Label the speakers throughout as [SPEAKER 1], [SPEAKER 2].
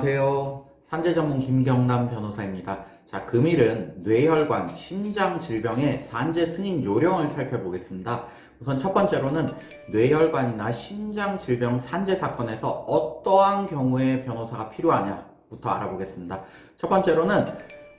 [SPEAKER 1] 안녕하세요. 산재 전문 김경남 변호사입니다. 자, 금일은 뇌혈관, 심장 질병의 산재 승인 요령을 살펴보겠습니다. 우선 첫 번째로는 뇌혈관이나 심장 질병 산재 사건에서 어떠한 경우에 변호사가 필요하냐부터 알아보겠습니다. 첫 번째로는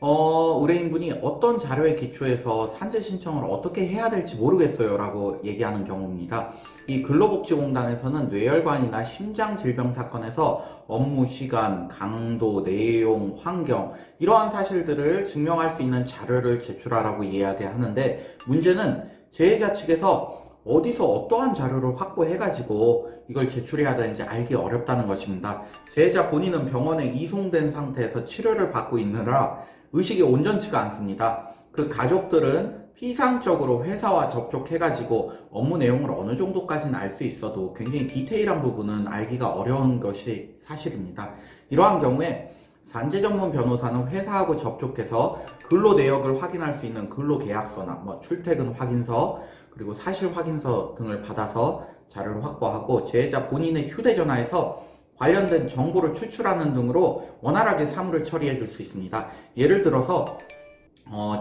[SPEAKER 1] 의뢰인분이 어떤 자료에 기초해서 산재 신청을 어떻게 해야 될지 모르겠어요 라고 얘기하는 경우입니다. 이 근로복지공단에서는 뇌혈관이나 심장질병 사건에서 업무 시간, 강도, 내용, 환경 이러한 사실들을 증명할 수 있는 자료를 제출하라고 이야기하는데, 문제는 재해자 측에서 어디서 어떠한 자료를 확보해가지고 이걸 제출해야 되는지 알기 어렵다는 것입니다. 재해자 본인은 병원에 이송된 상태에서 치료를 받고 있느라 의식이 온전치가 않습니다. 그 가족들은 피상적으로 회사와 접촉해가지고 업무 내용을 어느 정도까지는 알 수 있어도 굉장히 디테일한 부분은 알기가 어려운 것이 사실입니다. 이러한 경우에 산재 전문 변호사는 회사하고 접촉해서 근로 내역을 확인할 수 있는 근로계약서나 출퇴근 확인서, 그리고 사실 확인서 등을 받아서 자료를 확보하고 재해자 본인의 휴대전화에서 관련된 정보를 추출하는 등으로 원활하게 사무를 처리해 줄 수 있습니다. 예를 들어서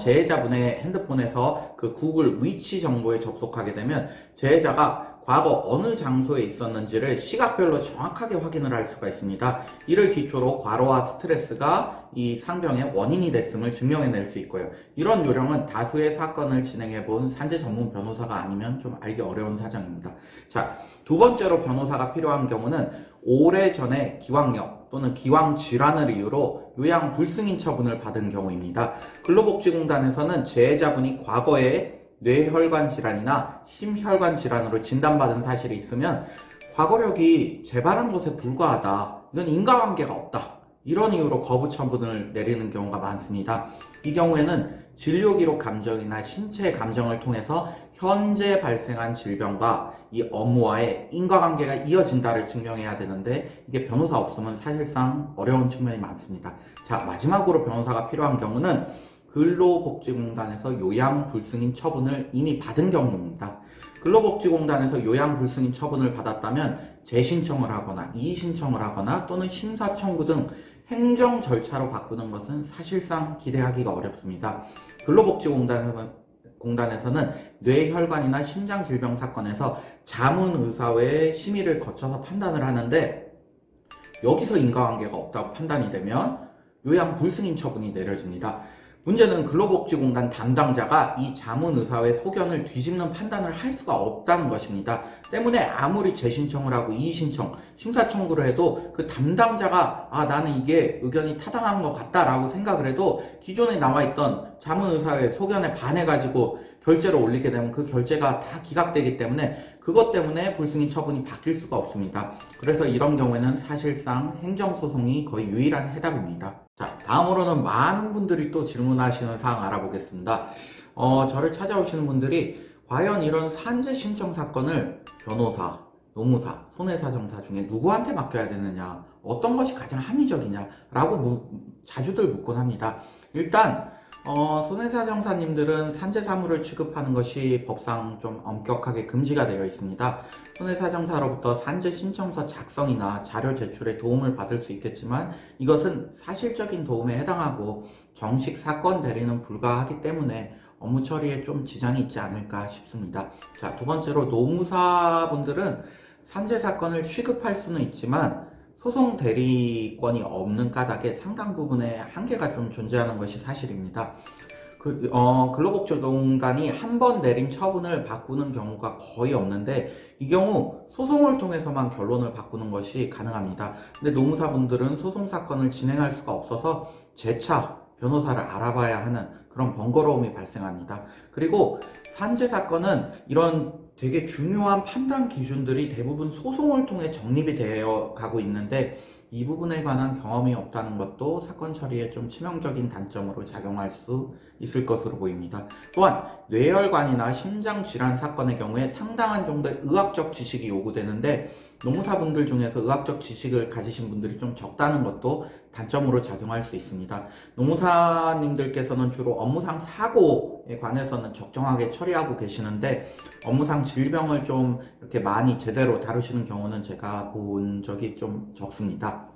[SPEAKER 1] 재해자분의 핸드폰에서 그 구글 위치 정보에 접속하게 되면 재해자가 과거 어느 장소에 있었는지를 시각별로 정확하게 확인을 할 수가 있습니다. 이를 기초로 과로와 스트레스가 이 상병의 원인이 됐음을 증명해낼 수 있고요. 이런 요령은 다수의 사건을 진행해본 산재 전문 변호사가 아니면 좀 알기 어려운 사정입니다. 자, 두 번째로 변호사가 필요한 경우는 오래전에 기왕력 또는 기왕질환을 이유로 요양 불승인 처분을 받은 경우입니다. 근로복지공단에서는 재해자분이 과거에 뇌혈관 질환이나 심혈관 질환으로 진단받은 사실이 있으면 과거력이 재발한 것에 불과하다, 이건 인과관계가 없다, 이런 이유로 거부 처분을 내리는 경우가 많습니다. 이 경우에는 진료기록 감정이나 신체 감정을 통해서 현재 발생한 질병과 이 업무와의 인과관계가 이어진다를 증명해야 되는데, 이게 변호사 없으면 사실상 어려운 측면이 많습니다. 자, 마지막으로 변호사가 필요한 경우는 근로복지공단에서 요양불승인 처분을 이미 받은 경우입니다. 근로복지공단에서 요양불승인 처분을 받았다면 재신청을 하거나 이의신청을 하거나 또는 심사청구 등 행정 절차로 바꾸는 것은 사실상 기대하기가 어렵습니다. 근로복지공단에서는 뇌혈관이나 심장질병 사건에서 자문의사회의 심의를 거쳐서 판단을 하는데, 여기서 인과관계가 없다고 판단이 되면 요양불승인 처분이 내려집니다. 문제는 근로복지공단 담당자가 이 자문의사회 소견을 뒤집는 판단을 할 수가 없다는 것입니다. 때문에 아무리 재신청을 하고 이의신청, 심사청구를 해도 그 담당자가 나는 이게 의견이 타당한 것 같다라고 생각을 해도 기존에 나와있던 자문의사회 소견에 반해가지고 결재를 올리게 되면 그 결재가 다 기각되기 때문에 그것 때문에 불승인 처분이 바뀔 수가 없습니다. 그래서 이런 경우에는 사실상 행정소송이 거의 유일한 해답입니다. 자, 다음으로는 많은 분들이 또 질문하시는 사항 알아보겠습니다. 저를 찾아오시는 분들이 과연 이런 산재 신청 사건을 변호사, 노무사, 손해사정사 중에 누구한테 맡겨야 되느냐, 어떤 것이 가장 합리적이냐 라고 자주들 묻곤 합니다. 일단 손해사정사님들은 산재 사무를 취급하는 것이 법상 좀 엄격하게 금지가 되어 있습니다. 손해사정사로부터 산재 신청서 작성이나 자료 제출에 도움을 받을 수 있겠지만 이것은 사실적인 도움에 해당하고 정식 사건 대리는 불가하기 때문에 업무 처리에 좀 지장이 있지 않을까 싶습니다. 자, 두 번째로 노무사분들은 산재 사건을 취급할 수는 있지만 소송 대리권이 없는 까닭에 상당 부분의 한계가 좀 존재하는 것이 사실입니다. 근로복지공단이 한 번 내린 처분을 바꾸는 경우가 거의 없는데, 이 경우 소송을 통해서만 결론을 바꾸는 것이 가능합니다. 근데 노무사분들은 소송 사건을 진행할 수가 없어서 재차 변호사를 알아봐야 하는 그런 번거로움이 발생합니다. 그리고 산재 사건은 이런 되게 중요한 판단 기준들이 대부분 소송을 통해 정립이 되어 가고 있는데, 이 부분에 관한 경험이 없다는 것도 사건 처리에 좀 치명적인 단점으로 작용할 수 있을 것으로 보입니다. 또한 뇌혈관이나 심장질환 사건의 경우에 상당한 정도의 의학적 지식이 요구되는데, 노무사분들 중에서 의학적 지식을 가지신 분들이 좀 적다는 것도 단점으로 작용할 수 있습니다. 노무사님들께서는 주로 업무상 사고에 관해서는 적정하게 처리하고 계시는데, 업무상 질병을 좀 이렇게 많이 제대로 다루시는 경우는 제가 본 적이 좀 적습니다.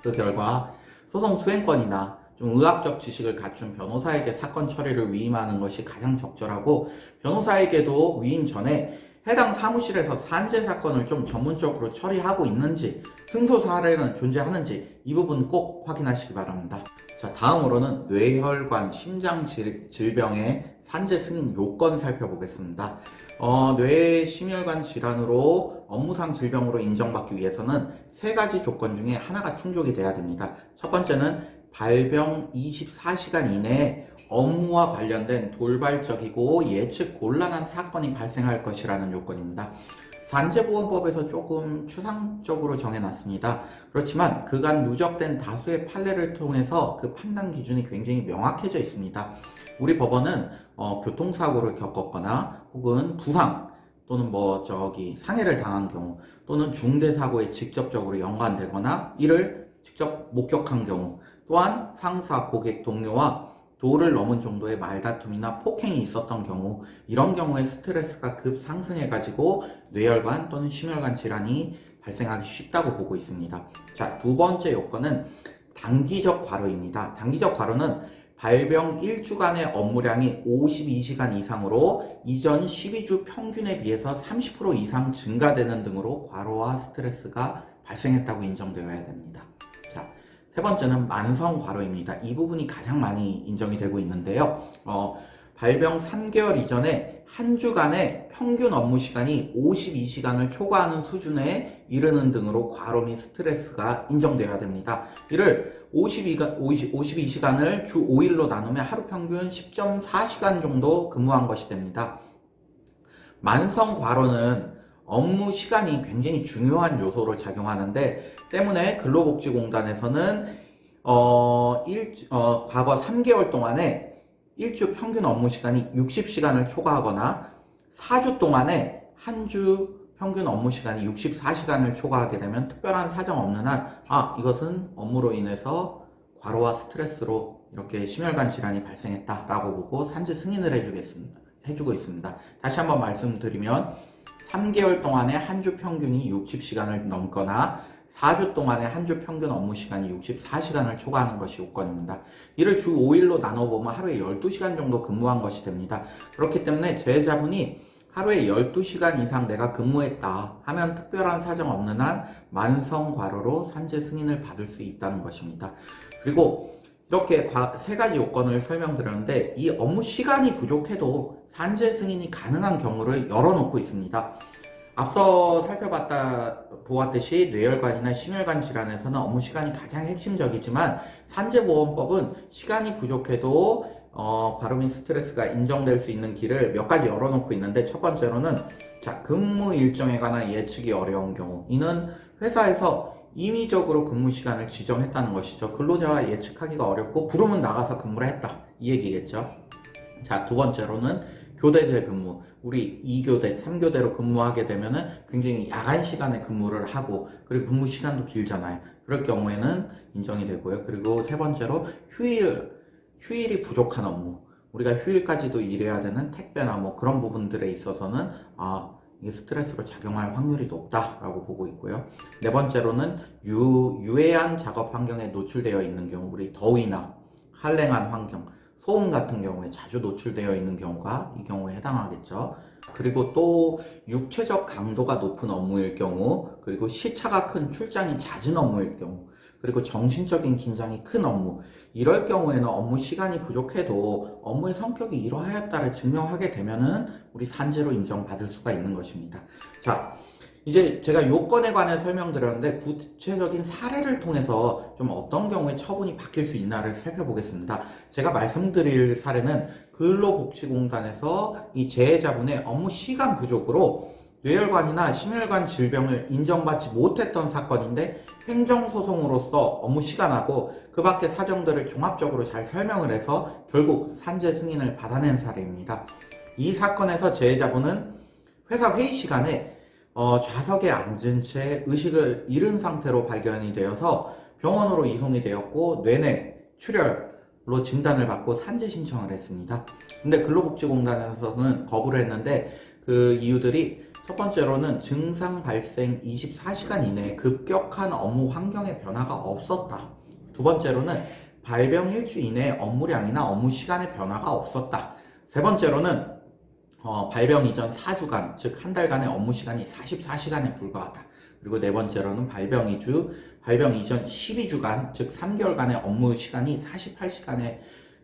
[SPEAKER 1] 그 결과 소송 수행권이나 좀 의학적 지식을 갖춘 변호사에게 사건 처리를 위임하는 것이 가장 적절하고, 변호사에게도 위임 전에 해당 사무실에서 산재 사건을 좀 전문적으로 처리하고 있는지, 승소 사례는 존재하는지 이 부분 꼭 확인하시기 바랍니다. 자, 다음으로는 뇌혈관 심장 질병의 산재 승인 요건 살펴보겠습니다. 뇌심혈관 질환으로 업무상 질병으로 인정받기 위해서는 세 가지 조건 중에 하나가 충족이 돼야 됩니다. 첫 번째는 발병 24시간 이내에 업무와 관련된 돌발적이고 예측 곤란한 사건이 발생할 것이라는 요건입니다. 산재보험법에서 조금 추상적으로 정해놨습니다. 그렇지만 그간 누적된 다수의 판례를 통해서 그 판단 기준이 굉장히 명확해져 있습니다. 우리 법원은 교통사고를 겪었거나 혹은 부상 또는 상해를 당한 경우, 또는 중대사고에 직접적으로 연관되거나 이를 직접 목격한 경우, 또한 상사, 고객, 동료와 도를 넘은 정도의 말다툼이나 폭행이 있었던 경우, 이런 경우에 스트레스가 급 상승해가지고 뇌혈관 또는 심혈관 질환이 발생하기 쉽다고 보고 있습니다. 자, 두 번째 요건은 단기적 과로입니다. 단기적 과로는 발병 1주간의 업무량이 52시간 이상으로 이전 12주 평균에 비해서 30% 이상 증가되는 등으로 과로와 스트레스가 발생했다고 인정되어야 됩니다. 자, 세 번째는 만성 과로입니다. 이 부분이 가장 많이 인정이 되고 있는데요. 발병 3개월 이전에 한 주간의 평균 업무 시간이 52시간을 초과하는 수준에 이르는 등으로 과로 및 스트레스가 인정되어야 됩니다. 이를 52시간을 주 5일로 나누면 하루 평균 10.4시간 정도 근무한 것이 됩니다. 만성 과로는 업무 시간이 굉장히 중요한 요소로 작용하는데, 때문에 근로복지공단에서는 과거 3개월 동안에 1주 평균 업무 시간이 60시간을 초과하거나 4주 동안에 한 주 평균 업무 시간이 64시간을 초과하게 되면 특별한 사정 없는 한 이것은 업무로 인해서 과로와 스트레스로 이렇게 심혈관 질환이 발생했다라고 보고 산재 승인을 해주고 있습니다. 다시 한번 말씀드리면 3개월 동안에 한 주 평균이 60시간을 넘거나 4주 동안에 한 주 평균 업무 시간이 64시간을 초과하는 것이 요건입니다. 이를 주 5일로 나눠보면 하루에 12시간 정도 근무한 것이 됩니다. 그렇기 때문에 재자분이 하루에 12시간 이상 내가 근무했다 하면 특별한 사정 없는 한 만성 과로로 산재 승인을 받을 수 있다는 것입니다. 그리고 이렇게 세 가지 요건을 설명드렸는데, 이 업무 시간이 부족해도 산재 승인이 가능한 경우를 열어놓고 있습니다. 앞서 보았듯이 뇌혈관이나 심혈관 질환에서는 업무 시간이 가장 핵심적이지만, 산재보험법은 시간이 부족해도 과로 및 스트레스가 인정될 수 있는 길을 몇 가지 열어놓고 있는데, 첫 번째로는 근무 일정에 관한 예측이 어려운 경우, 이는 회사에서 임의적으로 근무 시간을 지정했다는 것이죠. 근로자가 예측하기가 어렵고 부르면 나가서 근무를 했다, 이 얘기겠죠. 자, 두 번째로는 교대제 근무, 우리 2교대, 3교대로 근무하게 되면은 굉장히 야간 시간에 근무를 하고, 그리고 근무 시간도 길잖아요. 그럴 경우에는 인정이 되고요. 그리고 세 번째로 휴일이 부족한 업무, 우리가 휴일까지도 일해야 되는 택배나 그런 부분들에 있어서는 이게 스트레스로 작용할 확률이 높다라고 보고 있고요. 네 번째로는 유해한 작업 환경에 노출되어 있는 경우, 우리 더위나 한랭한 환경, 소음 같은 경우에 자주 노출되어 있는 경우가 이 경우에 해당하겠죠. 그리고 또 육체적 강도가 높은 업무일 경우, 그리고 시차가 큰 출장이 잦은 업무일 경우, 그리고 정신적인 긴장이 큰 업무, 이럴 경우에는 업무 시간이 부족해도 업무의 성격이 이러하였다를 증명하게 되면은 우리 산재로 인정받을 수가 있는 것입니다. 자, 이제 제가 요건에 관해 설명드렸는데, 구체적인 사례를 통해서 좀 어떤 경우에 처분이 바뀔 수 있나를 살펴보겠습니다. 제가 말씀드릴 사례는 근로복지공단에서 이 재해자분의 업무 시간 부족으로 뇌혈관이나 심혈관 질병을 인정받지 못했던 사건인데, 행정소송으로서 업무 시간하고 그 밖의 사정들을 종합적으로 잘 설명을 해서 결국 산재 승인을 받아낸 사례입니다. 이 사건에서 재해자분은 회사 회의 시간에 좌석에 앉은 채 의식을 잃은 상태로 발견이 되어서 병원으로 이송이 되었고, 뇌내 출혈로 진단을 받고 산재 신청을 했습니다. 근데 근로복지공단에서는 거부를 했는데, 그 이유들이 첫 번째로는 증상 발생 24시간 이내에 급격한 업무 환경의 변화가 없었다. 두 번째로는 발병 일주 이내에 업무량이나 업무 시간의 변화가 없었다. 세 번째로는 발병 이전 4주간, 즉 한 달간의 업무 시간이 44시간에 불과하다. 그리고 네 번째로는 발병 이전 12주간, 즉 3개월간의 업무 시간이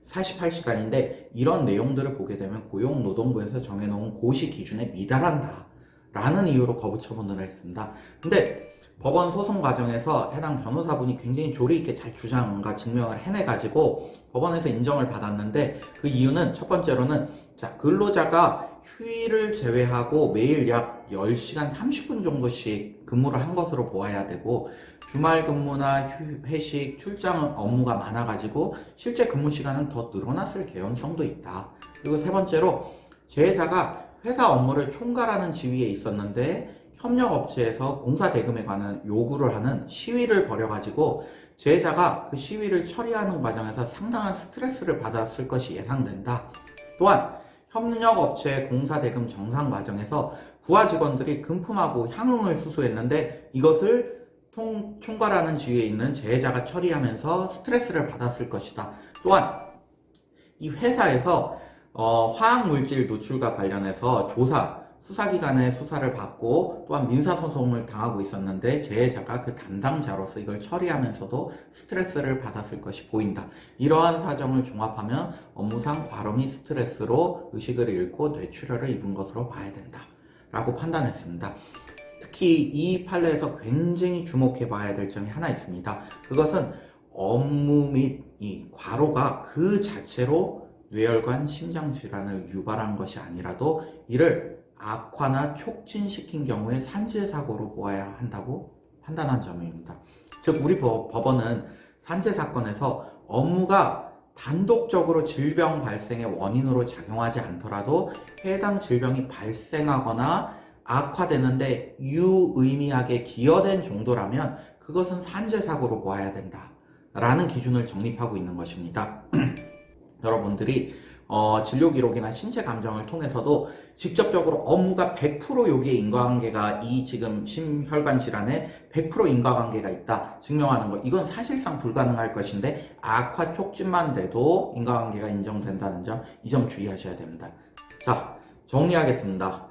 [SPEAKER 1] 48시간인데 이런 내용들을 보게 되면 고용노동부에서 정해놓은 고시 기준에 미달한다 라는 이유로 거부 처분을 했습니다. 근데 법원 소송 과정에서 해당 변호사분이 굉장히 조리 있게 잘 주장과 증명을 해내가지고 법원에서 인정을 받았는데 그 이유는 첫 번째로는 근로자가 휴일을 제외하고 매일 약 10시간 30분 정도씩 근무를 한 것으로 보아야 되고 주말 근무나 회식, 출장 업무가 많아가지고 실제 근무 시간은 더 늘어났을 개연성도 있다. 그리고 세 번째로 재해자가 회사 업무를 총괄하는 지위에 있었는데 협력업체에서 공사 대금에 관한 요구를 하는 시위를 벌여가지고 재해자가 그 시위를 처리하는 과정에서 상당한 스트레스를 받았을 것이 예상된다. 또한 협력업체의 공사 대금 정산 과정에서 부하 직원들이 금품하고 향응을 수수했는데 이것을 총괄하는 지위에 있는 재해자가 처리하면서 스트레스를 받았을 것이다. 또한 이 회사에서 화학물질 노출과 관련해서 수사기관의 수사를 받고 또한 민사소송을 당하고 있었는데 재해자가 그 담당자로서 이걸 처리하면서도 스트레스를 받았을 것이 보인다. 이러한 사정을 종합하면 업무상 과로 및 스트레스로 의식을 잃고 뇌출혈을 입은 것으로 봐야 된다 라고 판단했습니다. 특히 이 판례에서 굉장히 주목해 봐야 될 점이 하나 있습니다. 그것은 업무 및 이 과로가 그 자체로 뇌혈관 심장질환을 유발한 것이 아니라도 이를 악화나 촉진시킨 경우에 산재사고로 보아야 한다고 판단한 점입니다. 즉 우리 법원은 산재사건에서 업무가 단독적으로 질병 발생의 원인으로 작용하지 않더라도 해당 질병이 발생하거나 악화되는데 유의미하게 기여된 정도라면 그것은 산재사고로 보아야 된다 라는 기준을 정립하고 있는 것입니다. 여러분들이 진료 기록이나 신체 감정을 통해서도 직접적으로 업무가 100% 여기에 인과관계가 이 지금 심혈관 질환에 100% 인과관계가 있다 증명하는 것, 이건 사실상 불가능할 것인데 악화 촉진만 돼도 인과관계가 인정된다는 점, 이 점 주의하셔야 됩니다. 자, 정리하겠습니다.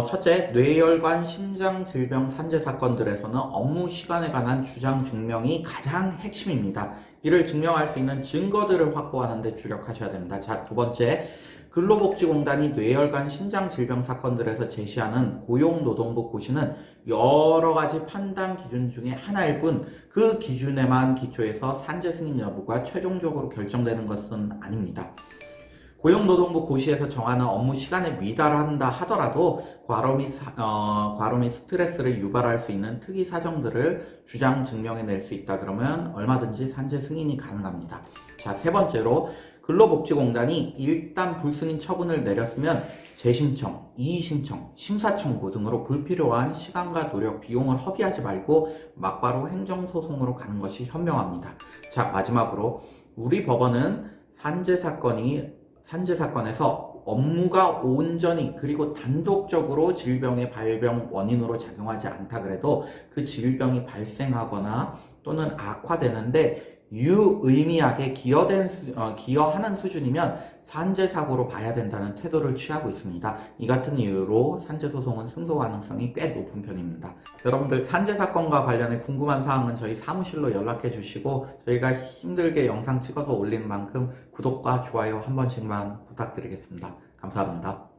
[SPEAKER 1] 첫째, 뇌혈관 심장질병 산재 사건들에서는 업무 시간에 관한 주장 증명이 가장 핵심입니다. 이를 증명할 수 있는 증거들을 확보하는 데 주력하셔야 됩니다. 자, 두 번째, 근로복지공단이 뇌혈관 심장질병 사건들에서 제시하는 고용노동부 고시는 여러 가지 판단 기준 중에 하나일 뿐 그 기준에만 기초해서 산재 승인 여부가 최종적으로 결정되는 것은 아닙니다. 고용노동부 고시에서 정하는 업무 시간에 미달한다 하더라도 과로 및 스트레스를 유발할 수 있는 특이 사정들을 주장 증명해낼 수 있다 그러면 얼마든지 산재 승인이 가능합니다. 자, 세 번째로 근로복지공단이 일단 불승인 처분을 내렸으면 재신청, 이의신청, 심사청구 등으로 불필요한 시간과 노력, 비용을 허비하지 말고 막바로 행정소송으로 가는 것이 현명합니다. 자, 마지막으로 우리 법원은 산재 사건에서 업무가 온전히 그리고 단독적으로 질병의 발병 원인으로 작용하지 않다 그래도 그 질병이 발생하거나 또는 악화되는데 유의미하게 기여하는 수준이면 산재사고로 봐야 된다는 태도를 취하고 있습니다. 이 같은 이유로 산재소송은 승소 가능성이 꽤 높은 편입니다. 여러분들 산재사건과 관련해 궁금한 사항은 저희 사무실로 연락해 주시고 저희가 힘들게 영상 찍어서 올리는 만큼 구독과 좋아요 한 번씩만 부탁드리겠습니다. 감사합니다.